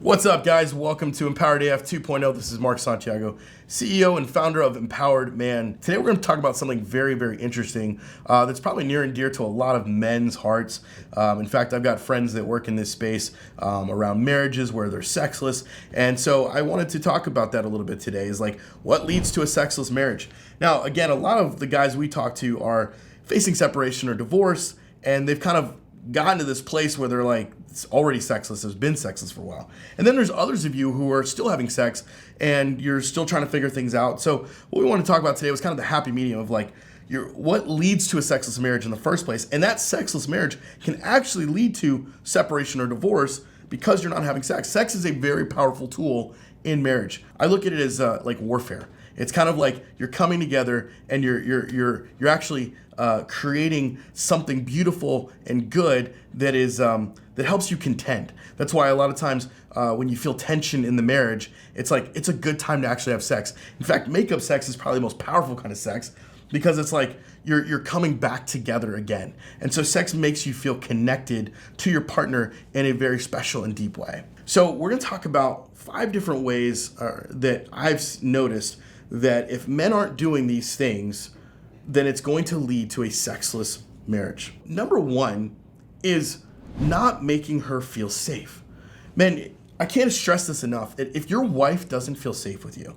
What's up, guys? Welcome to Empowered AF 2.0. This is Mark Santiago, CEO and founder of Empowered Man. Today, we're going to talk about something very, very interesting that's probably near and dear to a lot of men's hearts. In fact, I've got friends that work in this space around marriages where they're sexless. And so I wanted to talk about that a little bit today, is like what leads to a sexless marriage. Now, again, a lot of the guys we talk to are facing separation or divorce, and they've kind of gotten to this place where they're like, it's already sexless, has been sexless for a while. And then there's others of you who are still having sex and you're still trying to figure things out. So what we want to talk about today was kind of the happy medium of like, what leads to a sexless marriage in the first place. And that sexless marriage can actually lead to separation or divorce because you're not having sex. Sex is a very powerful tool in marriage. I look at it as like warfare. It's kind of like you're coming together and you're actually creating something beautiful and good that is that helps you contend. That's why a lot of times when you feel tension in the marriage, it's like it's a good time to actually have sex. In fact, makeup sex is probably the most powerful kind of sex because it's like you're coming back together again. And so sex makes you feel connected to your partner in a very special and deep way. So we're going to talk about 5 different ways that I've noticed that if men aren't doing these things, then it's going to lead to a sexless marriage. Number 1 is not making her feel safe. Man, I can't stress this enough. If your wife doesn't feel safe with you,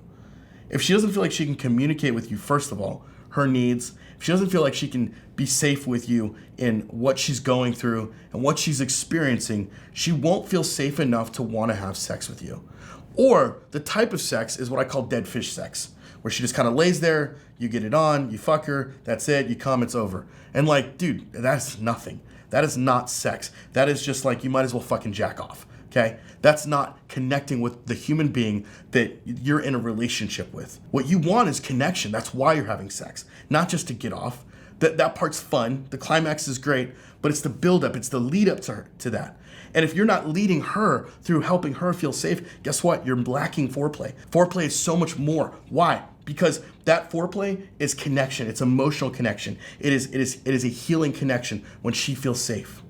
if she doesn't feel like she can communicate with you, first of all, her needs, if she doesn't feel like she can be safe with you in what she's going through and what she's experiencing, she won't feel safe enough to want to have sex with you. Or the type of sex is what I call dead fish sex, where she just kind of lays there, you get it on, you fuck her, that's it, you come, it's over. And like, dude, that's nothing. That is not sex. That is just like, you might as well fucking jack off, okay? That's not connecting with the human being that you're in a relationship with. What you want is connection. That's why you're having sex, not just to get off. That part's fun, the climax is great, but it's the buildup, it's the lead up to that. And if you're not leading her through helping her feel safe, guess what? You're lacking foreplay. Foreplay is so much more. Why? Because that foreplay is connection. It's emotional connection. It is a healing connection when she feels safe.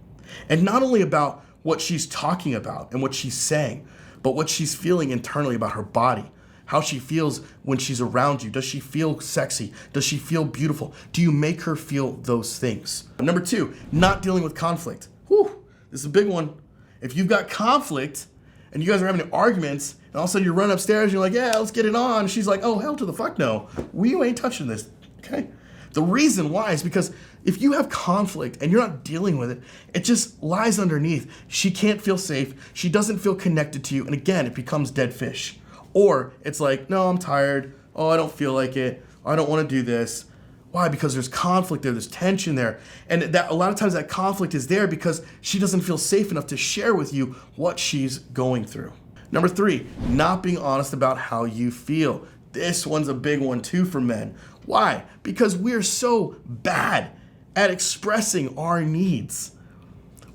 And not only about what she's talking about and what she's saying, but what she's feeling internally about her body. How she feels when she's around you. Does she feel sexy? Does she feel beautiful? Do you make her feel those things? Number 2, not dealing with conflict. Whew, this is a big one. If you've got conflict and you guys are having arguments and all of a sudden you run upstairs and you're like, yeah, let's get it on. She's like, oh, hell to the fuck no. We ain't touching this, okay? The reason why is because if you have conflict and you're not dealing with it, it just lies underneath. She can't feel safe. She doesn't feel connected to you. And again, it becomes dead fish. Or it's like, no, I'm tired. Oh, I don't feel like it. I don't want to do this. Why? Because there's conflict there, there's tension there. And that a lot of times that conflict is there because she doesn't feel safe enough to share with you what she's going through. Number 3, not being honest about how you feel. This one's a big one too for men. Why? Because we're so bad at expressing our needs.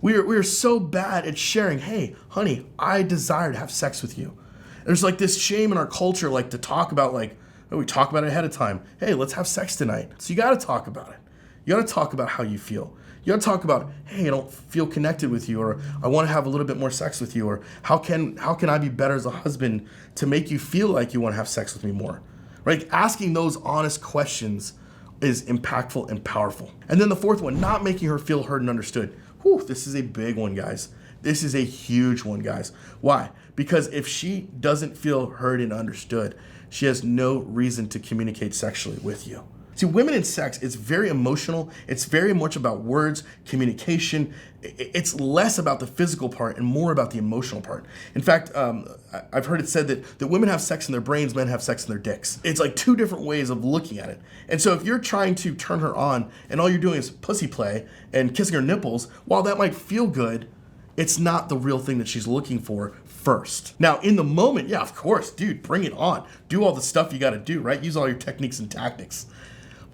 We're so bad at sharing, hey, honey, I desire to have sex with you. There's like this shame in our culture, like to talk about like, we talk about it ahead of time. Hey, let's have sex tonight. So you got to talk about it. You got to talk about how you feel. You got to talk about, hey, I don't feel connected with you, or I want to have a little bit more sex with you, or how can I be better as a husband to make you feel like you want to have sex with me more? Right? Asking those honest questions is impactful and powerful. And then the 4th one, not making her feel heard and understood. Whew, this is a big one, guys. This is a huge one, guys. Why? Because if she doesn't feel heard and understood, she has no reason to communicate sexually with you. See, women in sex, it's very emotional. It's very much about words, communication. It's less about the physical part and more about the emotional part. In fact, I've heard it said that women have sex in their brains, men have sex in their dicks. It's like 2 different ways of looking at it. And so if you're trying to turn her on and all you're doing is pussy play and kissing her nipples, while that might feel good, it's not the real thing that she's looking for first. Now, in the moment, yeah, of course, dude, bring it on. Do all the stuff you got to do, right? Use all your techniques and tactics.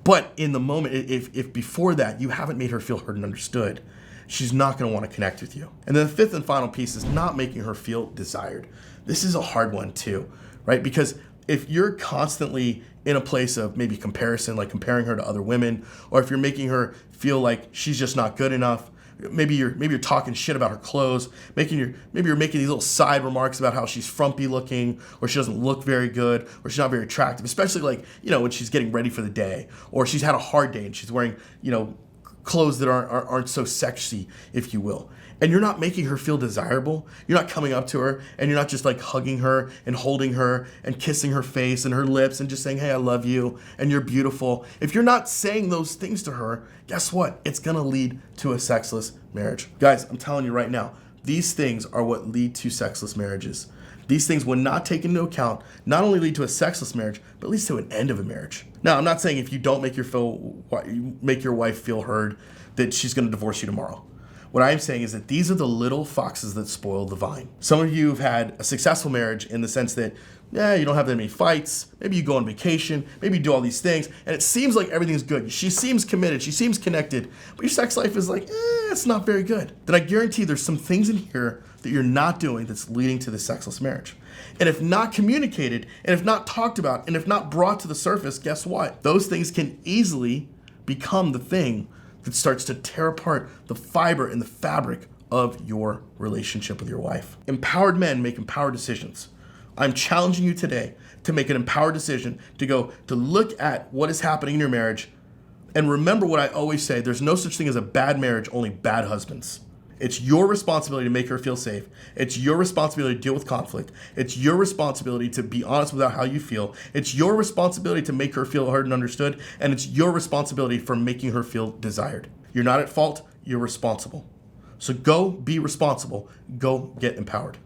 But in the moment, if before that you haven't made her feel heard and understood, she's not going to want to connect with you. And then the 5th and final piece is not making her feel desired. This is a hard one too, right? Because if you're constantly in a place of maybe comparison, like comparing her to other women, or if you're making her feel like she's just not good enough, maybe you're talking shit about her clothes, maybe you're making these little side remarks about how she's frumpy looking, or she doesn't look very good, or she's not very attractive, especially like, when she's getting ready for the day, or she's had a hard day and she's wearing, clothes that aren't so sexy, if you will. And you're not making her feel desirable. You're not coming up to her and you're not just like hugging her and holding her and kissing her face and her lips and just saying, hey, I love you and you're beautiful. If you're not saying those things to her, guess what? It's gonna lead to a sexless marriage. Guys, I'm telling you right now, these things are what lead to sexless marriages. These things, when not taken into account, not only lead to a sexless marriage, but leads to an end of a marriage. Now, I'm not saying if you don't make your wife feel heard, that she's gonna divorce you tomorrow. What I'm saying is that these are the little foxes that spoil the vine. Some of you have had a successful marriage in the sense that, you don't have that many fights. Maybe you go on vacation. Maybe you do all these things. And it seems like everything's good. She seems committed. She seems connected. But your sex life is like, it's not very good. Then I guarantee there's some things in here that you're not doing that's leading to the sexless marriage. And if not communicated, and if not talked about, and if not brought to the surface, guess what? Those things can easily become the thing that starts to tear apart the fiber and the fabric of your relationship with your wife. Empowered men make empowered decisions. I'm challenging you today to make an empowered decision, to look at what is happening in your marriage, and remember what I always say, there's no such thing as a bad marriage, only bad husbands. It's your responsibility to make her feel safe. It's your responsibility to deal with conflict. It's your responsibility to be honest about how you feel. It's your responsibility to make her feel heard and understood. And it's your responsibility for making her feel desired. You're not at fault. You're responsible. So go be responsible. Go get empowered.